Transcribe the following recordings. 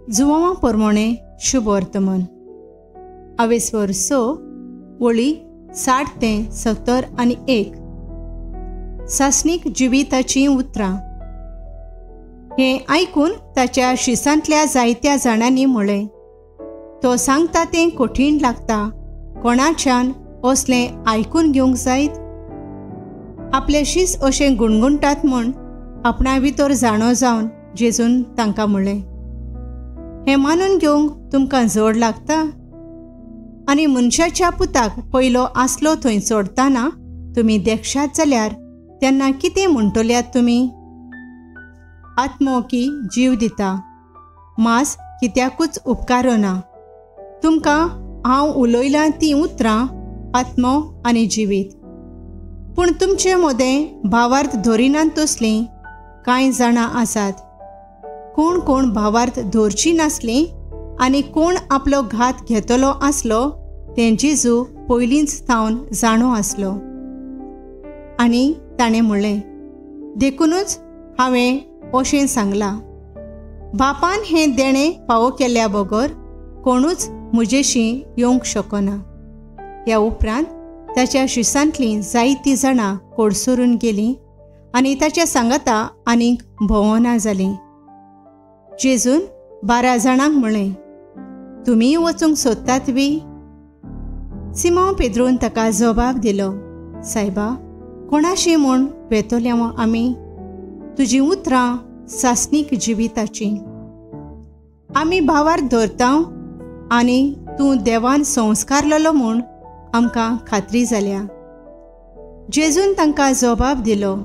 जुवां पोरमोणे शुभ वर्तमान 26 वळी 60 ते 70 आनी 1 सासणीक जिविताची उतरां। हें आयकून ताच्या शिसांतल्या जायत्या जाणांनी म्हळें, तो सांगता तें कठीण लागता, कोणाच्यान असलें आयकून घेवंक जायत? आपले शीस अशें गुणगुणटात म्हूण आपणा भितर जाणो जावन जेजून तांकां म्हळें, हें मानून घेवंक तुमकां जड लागता? आनी मनशाच्या पुताक पयलो आसलो थंय सोडटाना तुमी देखशात जाल्यार तेन्ना कितें म्हणटल्यात तुमी? आत्मो की जीव दिता, मास कित्याकूच उपकारना। तुमकां हांव उलयलां तीं उतरां आत्मो आनी जिवीत। पूण तुमचे मोदें भावार्थ धरिनात तसलीं कांय जाणां आसात। कोण कोण भावार्थ धरची नासलीं आनी कोण आपलो घात घेतलो आसलो तें जेजू पयलींच थावन जाणो आसलो। आनी ताणें म्हणलें, देखूनच हांवें अशें सांगलां, बापान हें देणें फावो केल्या बगर कोणूच म्हजेशीं येवंक शकना। ह्या उपरांत ताच्या शिसांतलीं जायतीं जाणां कोडसरून गेलीं आनी ताच्या सांगाता आनीक भोंवना जालीं। जेजून 12 जाणांक म्हणलें, तुमी वचूंक सोदतात वी? सिमोन पेद्रून ताका जबाब दिलो, सायबा, कोणाशी म्हूण वेतोल्या आमी? तुजीं उतरां सासणीक जिविताचीं। आमी भावार्थ धरता आनी तूं देवान संस्कारलेलो म्हूण आमकां खात्री जाल्या। जेजून तांकां जबाब दिलो,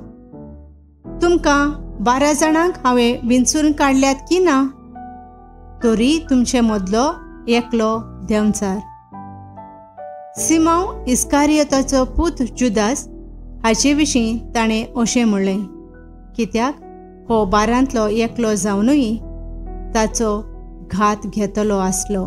तुमकां 12 जाणांक हांवें विंचून काडल्यात की ना? तरी तुमचे मदलो एकलो देंवचार। सिमोन इस्कारियोताचो पूत जुदास हाचे विशीं ताणें अशें म्हणलें, कित्याक हो 12 एकलो जावनूय ताचो घात घेतलो आसलो।